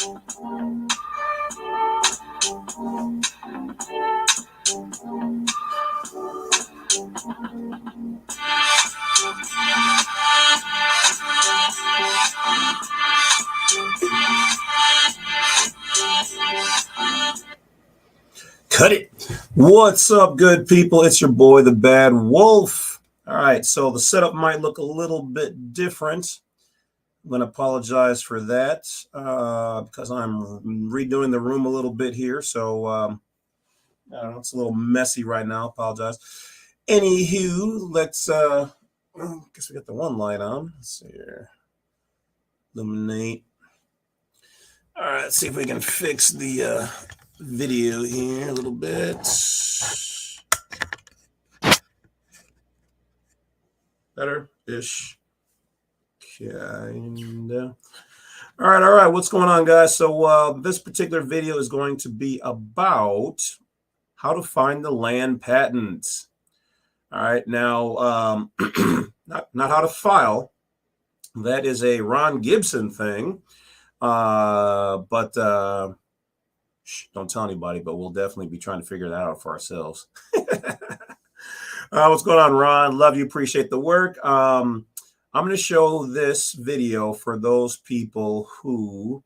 Cut it. What's up, good people? It's your boy, the Badwolf. All right, so the setup might look a little bit different. I'm going to apologize for that because I'm redoing the room a little bit here. So I don't know, it's a little messy right now. Apologize. Anywho, let's I guess we got the one light on. Let's see here. Illuminate. All right, let's see if we can fix the video here a little bit. Better-ish. Kinda. All right. What's going on, guys? So this particular video is going to be about how to find the land patent. All right, now not how to file. That is a Ron Gibson thing. But don't tell anybody, but we'll definitely be trying to figure that out for ourselves. What's going on, Ron? Love you. Appreciate the work. I'm going to show this video for those people who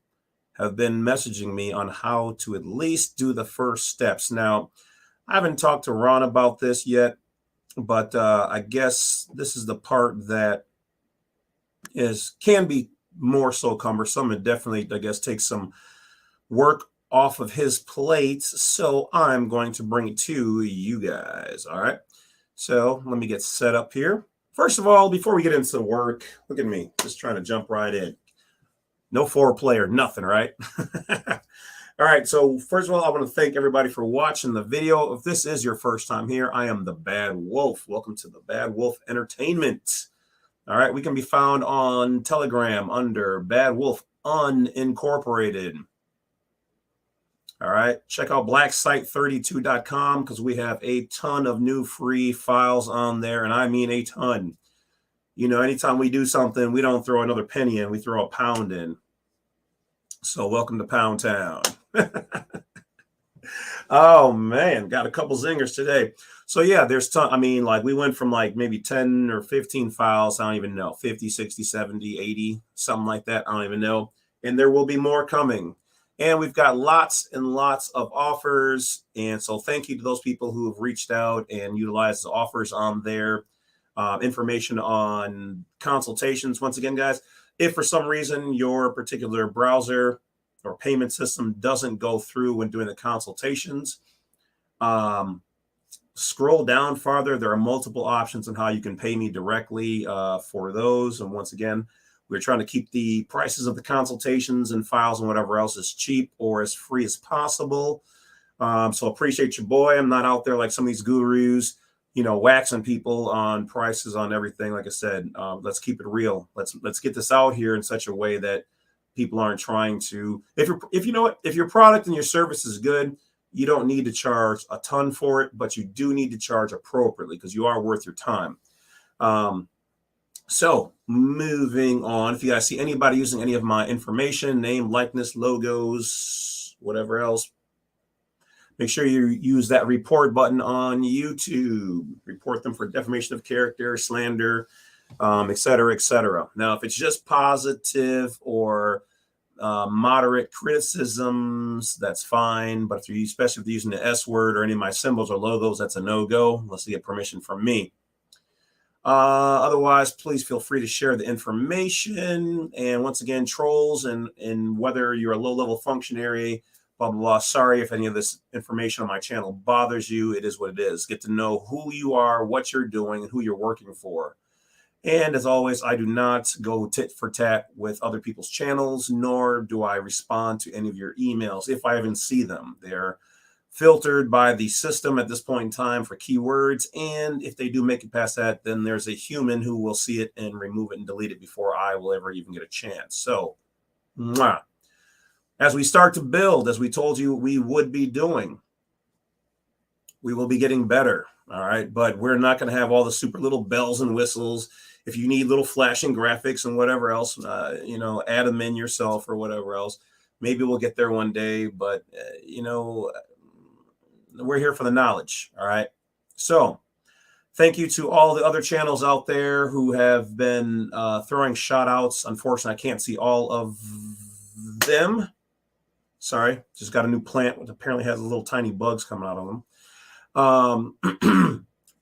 have been messaging me on how to at least do the first steps. Now, I haven't talked to Ron about this yet, but I guess this is the part that can be more so cumbersome and definitely, I guess, take some work off of his plate. So I'm going to bring it to you guys. All right. So let me get set up here. First of all, before we get into the work, look at me, just trying to jump right in. No foreplay or nothing, right? All right. So first of all, I want to thank everybody for watching the video. If this is your first time here, I am the Badwolf. Welcome to the Badwolf Entertainment. All right. We can be found on Telegram under Badwolf Unincorporated. All right. Check out blacksite32.com because we have a ton of new free files on there. And I mean a ton. You know, anytime we do something, we don't throw another penny in, we throw a pound in. So welcome to Pound Town. Oh, man. Got a couple zingers today. So, yeah, there's ton. I mean, like we went from like maybe 10 or 15 files. I don't even know. 50, 60, 70, 80, something like that. I don't even know. And there will be more coming. And we've got lots and lots of offers. And so thank you to those people who have reached out and utilized the offers on their information on consultations. Once again, guys, if for some reason your particular browser or payment system doesn't go through when doing the consultations, scroll down farther. There are multiple options on how you can pay me directly for those. And once again, we're trying to keep the prices of the consultations and files and whatever else as cheap or as free as possible. So appreciate your boy. I'm not out there like some of these gurus, you know, waxing people on prices on everything. Like I said, let's keep it real. Let's get this out here in such a way that people aren't trying to. If you know what, if your product and your service is good, you don't need to charge a ton for it, but you do need to charge appropriately because you are worth your time. So moving on, if you guys see anybody using any of my information, name, likeness, logos, whatever else, make sure you use that report button on YouTube. Report them for defamation of character, slander, et cetera, et cetera. Now, if it's just positive or moderate criticisms, that's fine. But if you're, especially if you're using the S word or any of my symbols or logos, that's a no-go unless you get permission from me. Otherwise, please feel free to share the information. And once again, trolls and whether you're a low-level functionary, blah, blah, blah. Sorry if any of this information on my channel bothers you. It is what it is. Get to know who you are, what you're doing, and who you're working for. And as always, I do not go tit for tat with other people's channels, nor do I respond to any of your emails if I even see them. They're filtered by the system at this point in time for keywords. And if they do make it past that, then there's a human who will see it and remove it and delete it before I will ever even get a chance. So, as we start to build, as we told you we would be doing, we will be getting better. All right. But we're not going to have all the super little bells and whistles. If you need little flashing graphics and whatever else, you know, add them in yourself or whatever else. Maybe we'll get there one day, but we're here for the knowledge. All right. So thank you to all the other channels out there who have been throwing shout outs. Unfortunately, I can't see all of them. Sorry, just got a new plant which apparently has little tiny bugs coming out of them.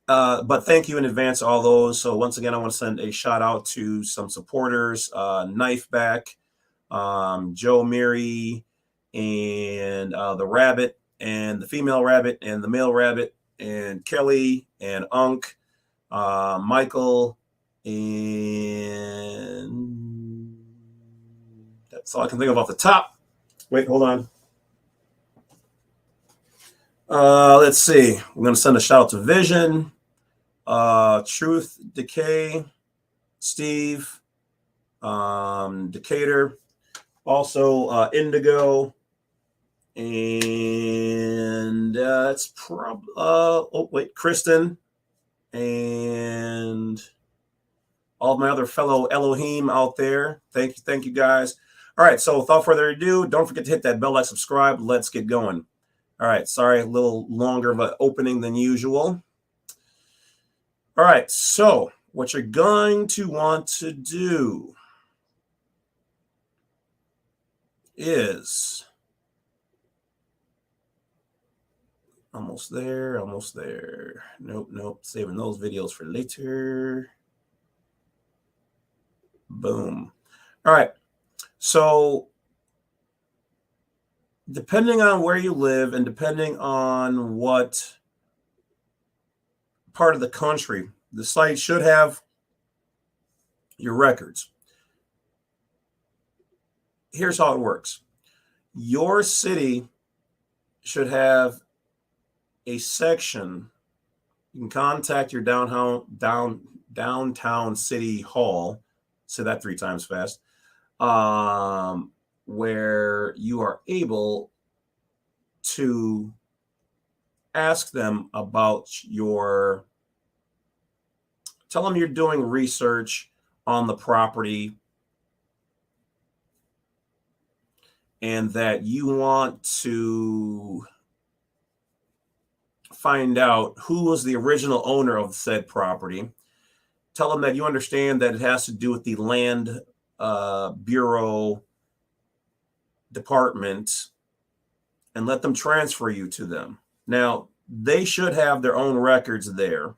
But thank you in advance to all those. So once again, I want to send a shout out to some supporters, Knifeback, Joe Mary, and the rabbit, and the female rabbit, and the male rabbit, and Kelly, and Unk, Michael, and that's all I can think of off the top. Wait, hold on. Let's see. We're going to send a shout out to Vision, Truth, Decay, Steve, Decatur, also Indigo, and it's probably Kristen, and all of my other fellow Elohim out there. Thank you guys. All right, so without further ado, don't forget to hit that bell, like, subscribe. Let's get going. All right, sorry, a little longer of an opening than usual. All right, so what you're going to want to do is almost there. Nope. Saving those videos for later. Boom. All right. So depending on where you live and depending on what part of the country, the site should have your records. Here's how it works. Your city should have a section. You can contact your downtown city hall. Say that 3 times fast. Where you are able to ask them about tell them you're doing research on the property and that you want to find out who was the original owner of said property. Tell them that you understand that it has to do with the land bureau department, and let them transfer you to them. Now, they should have their own records there.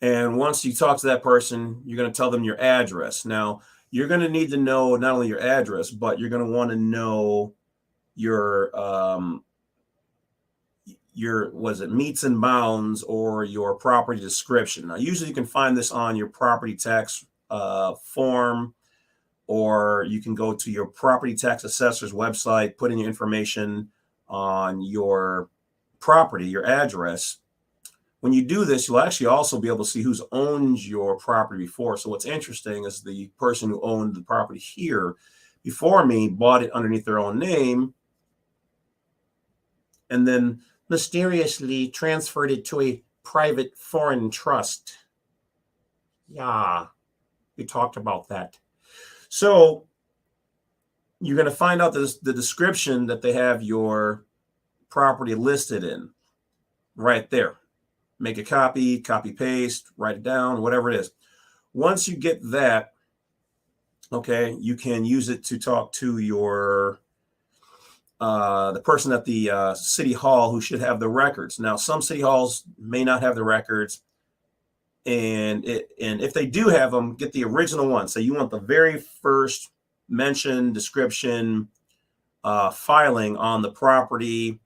And once you talk to that person, you're going to tell them your address. Now, you're going to need to know not only your address, but you're going to want to know your meets and bounds or your property description. Now, usually you can find this on your property tax form, or you can go to your property tax assessor's website, put in your information on your property, your address. When you do this, you'll actually also be able to see who's owned your property before. So what's interesting is the person who owned the property here before me bought it underneath their own name and then mysteriously transferred it to a private foreign trust. Yeah, we talked about that. So you're going to find out the description that they have your property listed in right there. Make a copy, paste, write it down, whatever it is. Once you get that, okay, you can use it to talk to your the person at the city hall who should have the records. Now, some city halls may not have the records. And if they do have them, get the original one. So you want the very first mention, description, filing on the property,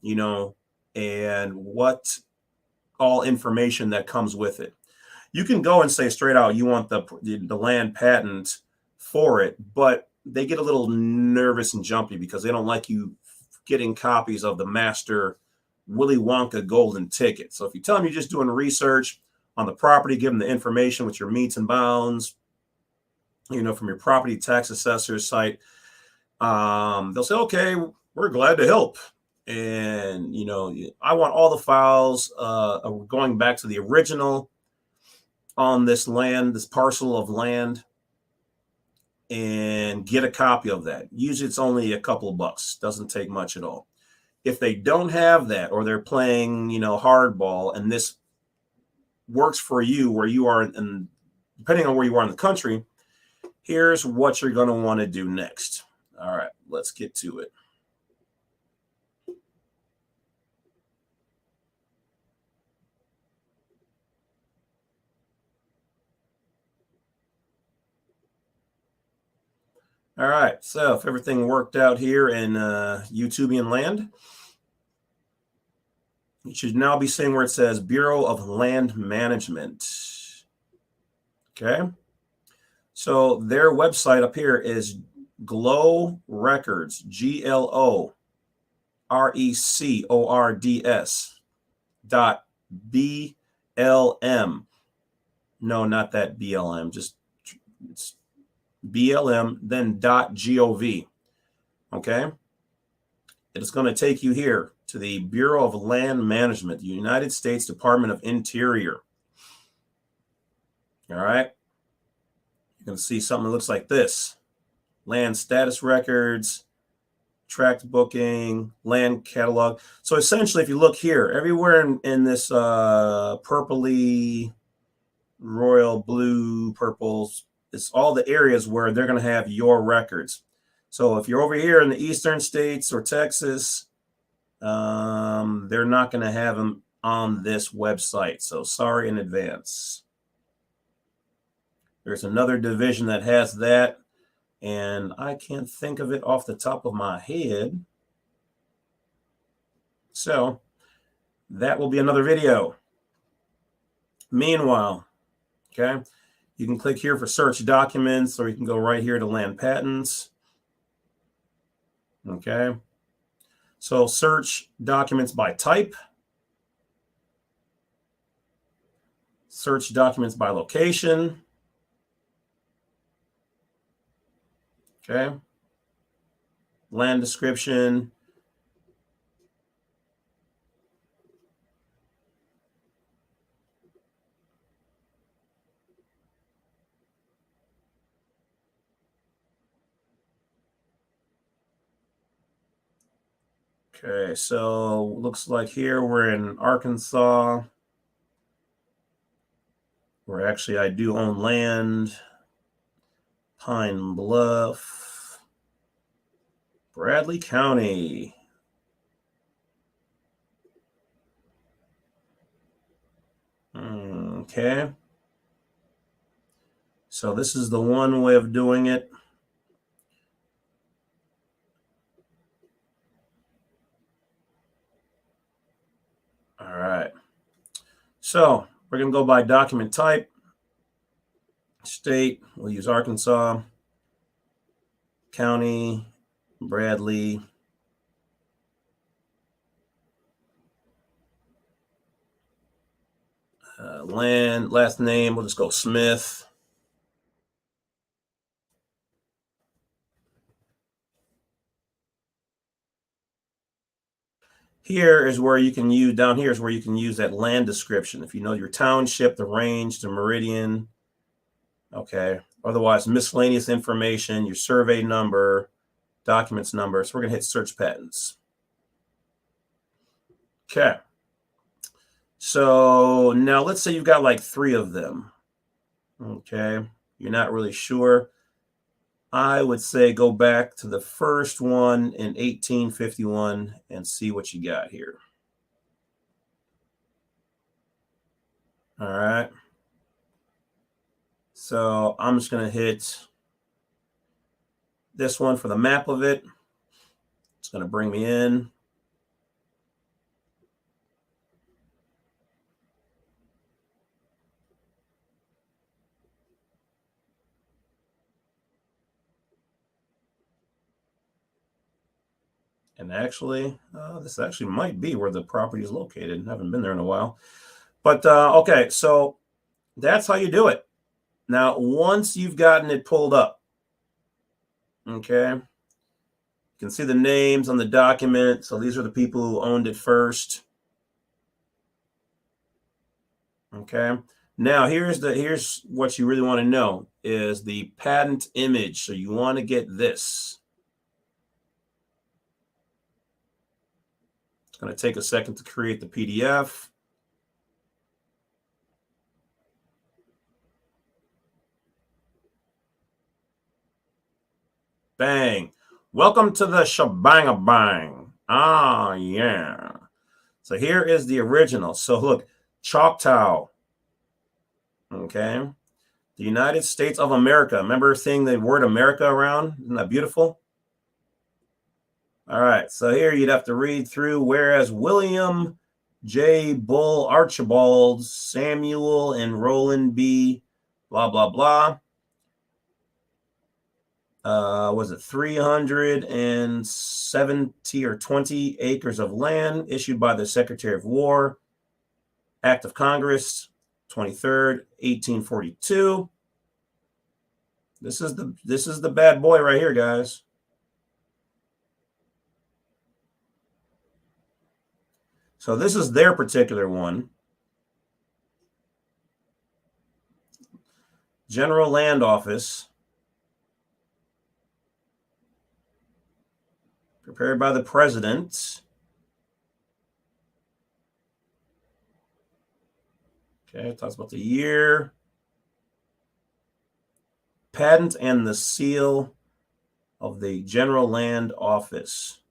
and what all information that comes with it. You can go and say straight out you want the land patent for it, but they get a little nervous and jumpy because they don't like you getting copies of the master Willy Wonka golden ticket. So if you tell them you're just doing research on the property, give them the information with your meets and bounds, from your property tax assessor's site, they'll say, okay, we're glad to help. And, I want all the files going back to the original on this land, this parcel of land. and get a copy of that. Usually it's only a couple of bucks. Doesn't take much at all. If they don't have that, or they're playing, hardball, and this works for you where you are, and depending on where you are in the country, here's what you're going to want to do next. All right, let's get to it. All right, so if everything worked out here in YouTubian land, you should now be seeing where it says Bureau of Land Management. Okay. So their website up here is Glow Records, GLORECORDS.BLM. No, not that BLM, just it's BLM, then .gov. Okay. It is going to take you here to the Bureau of Land Management, the United States Department of Interior. All right. You're going to see something that looks like this: land status records, tract booking, land catalog. So essentially, if you look here, everywhere in this purpley, royal blue, purples, it's all the areas where they're going to have your records. So if you're over here in the eastern states or Texas, they're not going to have them on this website. So sorry in advance. There's another division that has that, and I can't think of it off the top of my head. So that will be another video. Meanwhile, okay, you can click here for search documents, or you can go right here to land patents. Okay. So search documents by type. Search documents by location. Okay. Land description. Okay, so looks like here we're in Arkansas, where actually I do own land. Pine Bluff, Bradley County. Okay. So this is the one way of doing it. All right. So we're going to go by document type. State, we'll use Arkansas. County, Bradley. Land, last name, we'll just go Smith. Here is where you can use, down here is where you can use that land description. If you know your township, the range, the meridian. Okay. Otherwise, miscellaneous information, your survey number, documents number. So we're going to hit search patents. Okay. So now let's say you've got like 3 of them. Okay. You're not really sure. I would say go back to the first one in 1851 and see what you got here. All right. So I'm just going to hit this one for the map of it. It's going to bring me in. And actually, this actually might be where the property is located. I haven't been there in a while. But okay, so that's how you do it. Now, once you've gotten it pulled up, okay, you can see the names on the document. So these are the people who owned it first. Okay, Now, here's what you really want to know is the patent image. So you want to get this. It's going to take a second to create the PDF. Bang. Welcome to the shebang-a-bang. Ah, yeah. So here is the original. So look, Choctaw. Okay. The United States of America. Remember seeing the word America around? Isn't that beautiful? All right. So here you'd have to read through. Whereas William J. Bull Archibald, Samuel and Roland B. blah, blah, blah. Was it 370 or 20 acres of land issued by the Secretary of War, Act of Congress, 23rd, 1842. This is the bad boy right here, guys. So this is their particular one. General Land Office. Prepared by the president. Okay, it talks about the year. Patent and the seal of the General Land Office.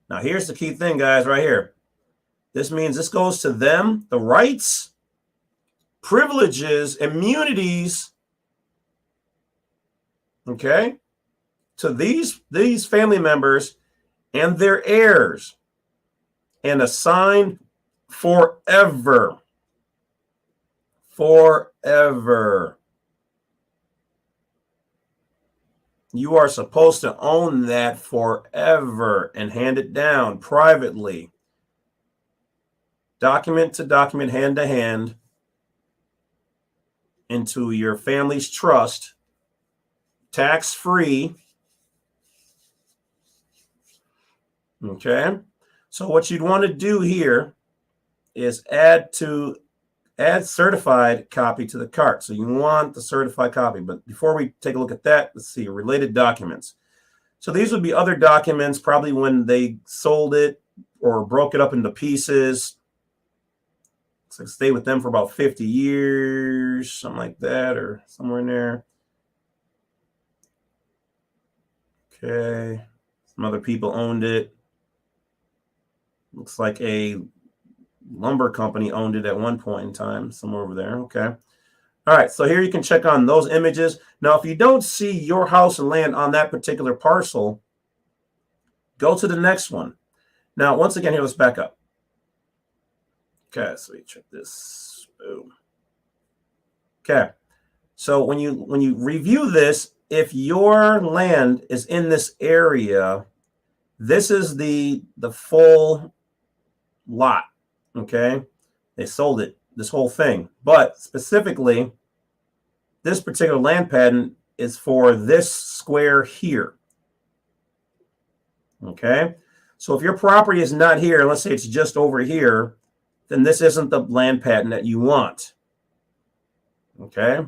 Now, here's the key thing, guys, right here. This means this goes to them, the rights, privileges, immunities, okay, to these family members and their heirs, and assigned forever. Forever. You are supposed to own that forever and hand it down privately. Document to document, hand to hand, into your family's trust, tax-free. Okay? So what you'd want to do here is add certified copy to the cart. So you want the certified copy. But before we take a look at that, let's see, related documents. So these would be other documents, probably when they sold it or broke it up into pieces. So stay with them for about 50 years, something like that, or somewhere in there. Okay. Some other people owned it. Looks like a lumber company owned it at one point in time, somewhere over there. Okay. All right. So here you can check on those images. Now, if you don't see your house and land on that particular parcel, go to the next one. Now, once again, here, let's back up. Okay. So you check this. Boom. Okay. So when you review this, if your land is in this area, this is the full lot. Okay, they sold it, this whole thing, but specifically this particular land patent is for this square here. Okay, so if your property is not here, let's say it's just over here, then this isn't the land patent that you want. Okay,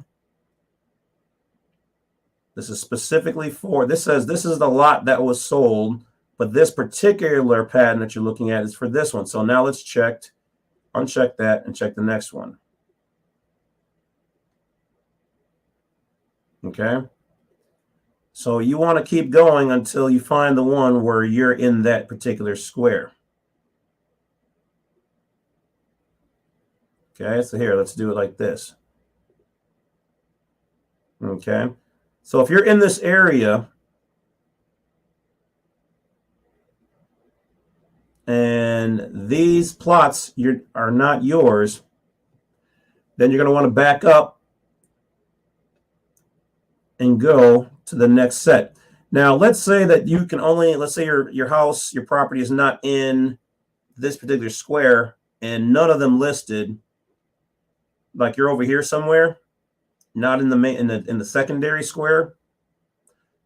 this is specifically for, this says this is the lot that was sold, but this particular patent that you're looking at is for this one. So now let's uncheck that and check the next one. Okay. So you want to keep going until you find the one where you're in that particular square. Okay. So here, let's do it like this. Okay. So if you're in this area and these plots are not yours, then you're going to want to back up and go to the next set. Now, let's say that you can only, let's say your house, your property is not in this particular square and none of them listed, like you're over here somewhere, not in the main, in the secondary square,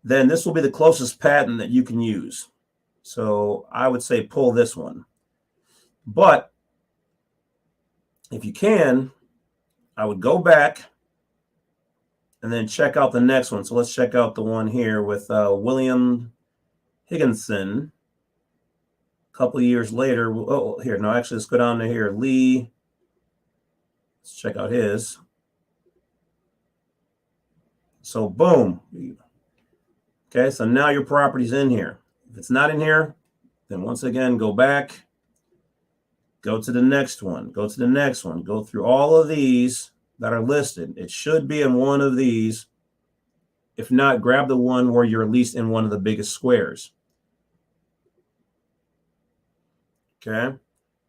then this will be the closest patent that you can use. So I would say pull this one. But if you can, I would go back and then check out the next one. So let's check out the one here with William Higginson. A couple of years later. Oh, here. No, actually, let's go down to here. Lee. Let's check out his. So boom. Okay, so now your property's in here. If it's not in here, then once again, go back. Go to the next one. Go to the next one. Go through all of these that are listed. It should be in one of these. If not, grab the one where you're at least in one of the biggest squares. Okay. You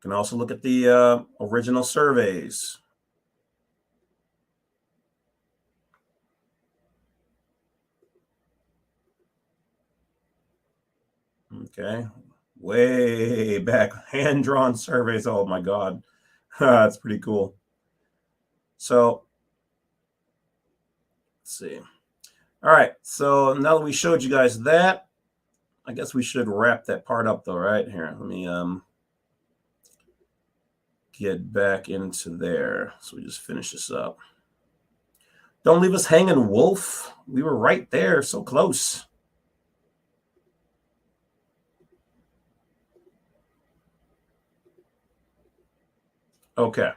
can also look at the original surveys. Okay. Way back, hand-drawn surveys. Oh my God. That's pretty cool. So let's see. All right. So now that we showed you guys that, I guess we should wrap that part up though, right? Here, let me get back into there. So we just finish this up. Don't leave us hanging, Wolf. We were right there, so close. Okay.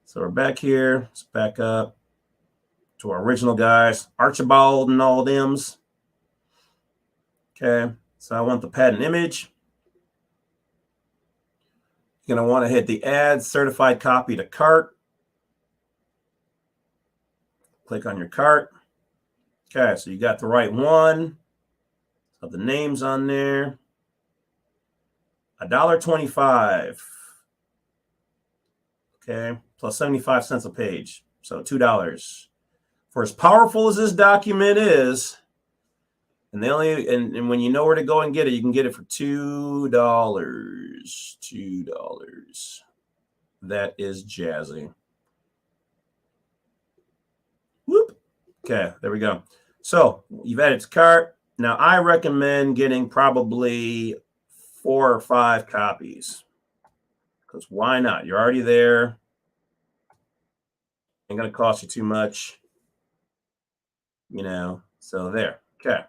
So we're back here. Let's back up to our original guys, Archibald and all them's. Okay. So I want the patent image. You're going to want to hit the add certified copy to cart. Click on your cart. Okay, so you got the right one. So the name's on there. $1.25. Okay, plus 75 cents a page. So $2. For as powerful as this document is, and they only and when you know where to go and get it, you can get it for $2. $2. That is jazzy. Whoop. Okay, there we go. So you've added to cart. Now I recommend getting probably 4 or 5 copies. Because why not? You're already there. Ain't gonna cost you too much. You know, so there. Okay.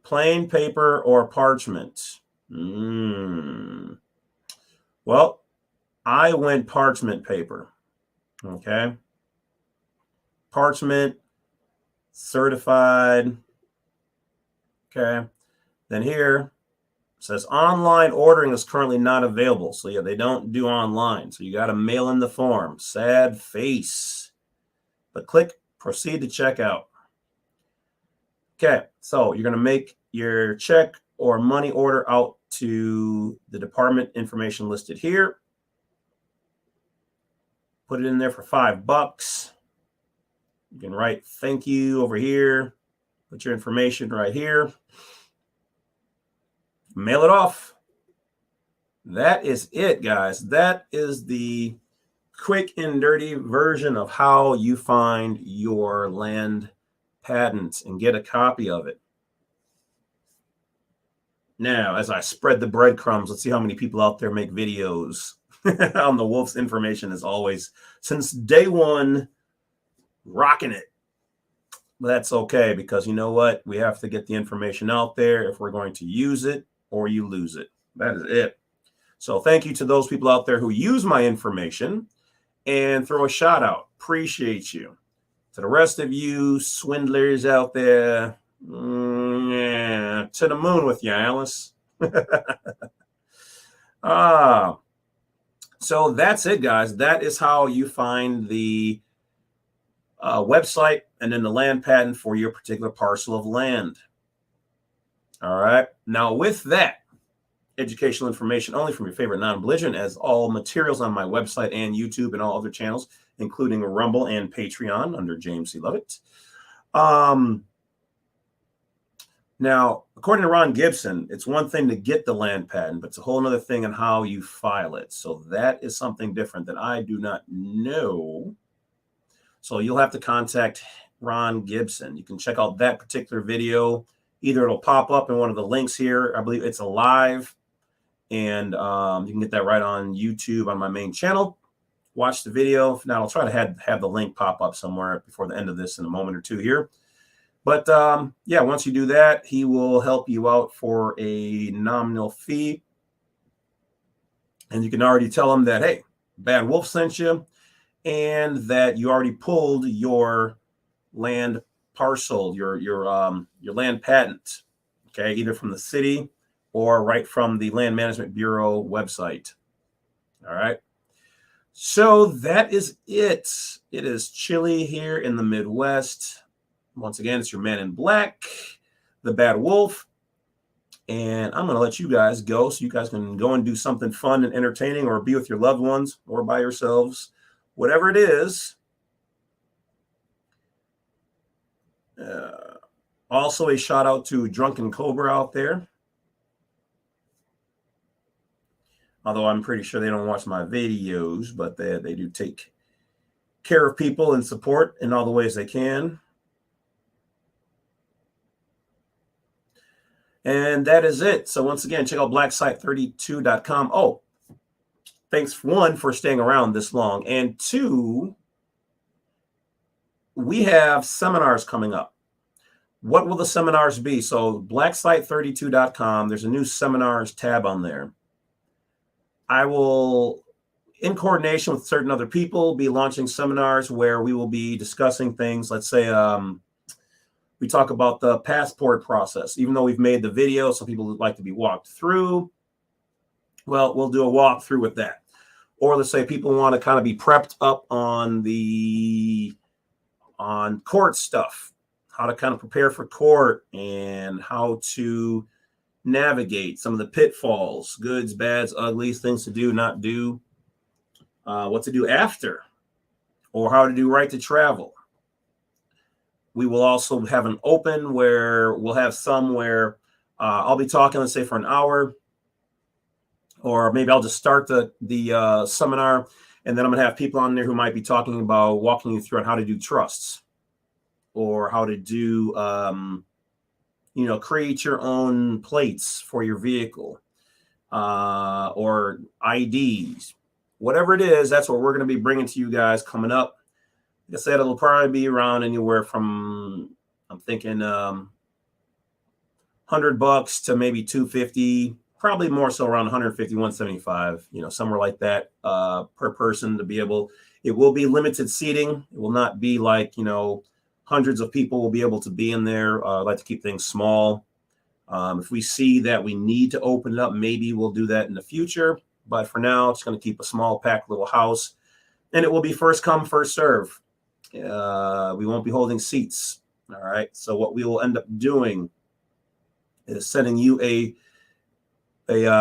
Plain paper or parchment? Well, I went parchment paper. Okay. Parchment, certified. Okay. Then here it says online ordering is currently not available. So yeah, they don't do online. So you got to mail in the form. Sad face. But click proceed to checkout. Okay, so you're going to make your check or money order out to the department information listed here. Put it in there for $5. You can write thank you over here. Put your information right here. Mail it off. That is it, guys. That is the quick and dirty version of how you find your land patent and get a copy of it. Now, as I spread the breadcrumbs, let's see how many people out there make videos on the Wolf's information, as always, since day one, rocking it. But that's okay, because you know what? We have to get the information out there if we're going to use it, or you lose it. That is it. So thank you to those people out there who use my information, and throw a shout out. Appreciate you. To the rest of you swindlers out there, yeah, to the moon with you, Alice. So that's it, guys. That is how you find the website and then the land patent for your particular parcel of land. All right. Now, with that, educational information only from your favorite non-belligerent, as all materials on my website and YouTube and all other channels, including Rumble and Patreon under James C. Lovett. Now, according to Ron Gibson, it's one thing to get the land patent, but it's a whole other thing on how you file it. So that is something different that I do not know. So you'll have to contact Ron Gibson. You can check out that particular video. Either it'll pop up in one of the links here. I believe it's alive. And you can get that right on YouTube on my main channel. watch the video. If not, I'll try to have the link pop up somewhere before the end of this in a moment or two here. But yeah, once you do that, he will help you out for a nominal fee. And you can already tell him that, hey, Badwolf sent you, and that you already pulled your land parcel, your land patent, okay, either from the city or right from the Land Management Bureau website. All right. So that is it. It is chilly here in the Midwest. Once again, it's your man in black, the Badwolf. And I'm going to let you guys go so you guys can go and do something fun and entertaining, or be with your loved ones or by yourselves, whatever it is. Also, a shout out to Drunken Cobra out there. Although I'm pretty sure they don't watch my videos, but they do take care of people and support in all the ways they can. And that is it. So once again, check out blacksite32.com. Oh, thanks, one, for staying around this long. And two, we have seminars coming up. What will the seminars be? So blacksite32.com, there's a new seminars tab on there. I will, in coordination with certain other people, be launching seminars where we will be discussing things. Let's say we talk about the passport process. Even though we've made the video, some people would like to be walked through. Well, we'll do a walkthrough with that. Or let's say people want to kind of be prepped up on court stuff, how to kind of prepare for court, and how to navigate some of the pitfalls, goods, bads, uglies, things to do, not do, what to do after, or how to do right to travel. We will also have an open where we'll have some where I'll be talking, let's say, for an hour, or maybe I'll just start the seminar, and then I'm going to have people on there who might be talking about walking you through on how to do trusts, or how to do, create your own plates for your vehicle, or IDs, whatever it is. That's what we're going to be bringing to you guys coming up. Like I said, it'll probably be around anywhere from, I'm thinking, $100 to maybe $250, probably more so around 150, 175, somewhere like that, per person to be able. It will be limited seating. It will not be like, hundreds of people will be able to be in there. I like to keep things small. If we see that we need to open it up, maybe we'll do that in the future. But for now, it's going to keep a small, packed little house. And it will be first come, first serve. We won't be holding seats. All right. So what we will end up doing is sending you a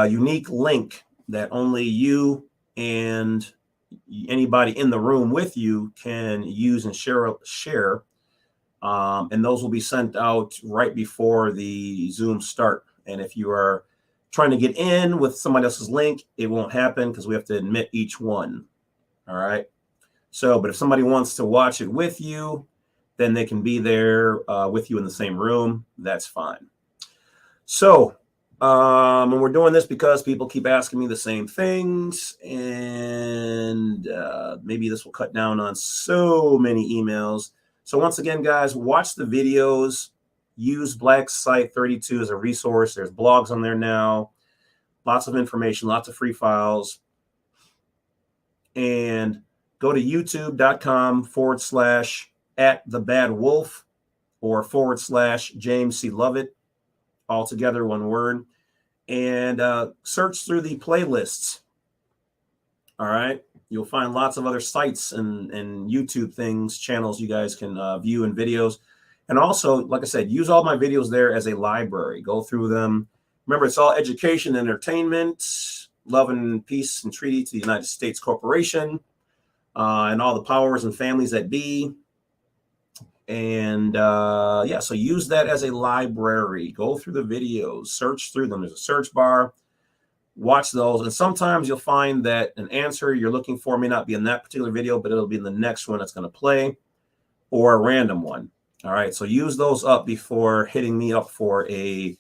unique link that only you and anybody in the room with you can use and share. And those will be sent out right before the Zoom start. And if you are trying to get in with somebody else's link, it won't happen because we have to admit each one. All right. So, but if somebody wants to watch it with you, then they can be there with you in the same room. That's fine. So, and we're doing this because people keep asking me the same things, and maybe this will cut down on so many emails. So once again, guys, watch the videos. Use blacksite32 as a resource. There's blogs on there now. Lots of information, lots of free files. And go to youtube.com/@thebadwolf or /JamesClovett, all together, one word. And search through the playlists. All right. You'll find lots of other sites and YouTube things, channels you guys can view and videos. And also, like I said, use all my videos there as a library. Go through them. Remember, it's all education, entertainment, love and peace and treaty to the United States Corporation, and all the powers and families that be. And yeah, so use that as a library. Go through the videos, search through them. There's a search bar. Watch those. And sometimes you'll find that an answer you're looking for may not be in that particular video, but it'll be in the next one that's going to play, or a random one. All right. So use those up before hitting me up for a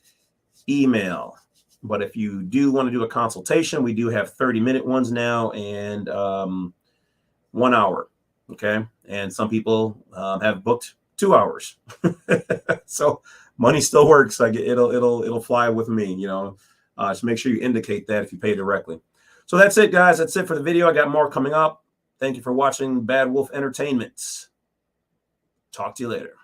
email. But if you do want to do a consultation, we do have 30-minute ones now. And 1 hour. Okay. And some people have booked 2 hours. So money still works. Like it'll fly with me, you know. Just make sure you indicate that if you pay directly. So that's it, guys. That's it for the video. I got more coming up. Thank you for watching Badwolf Entertainment. Talk to you later.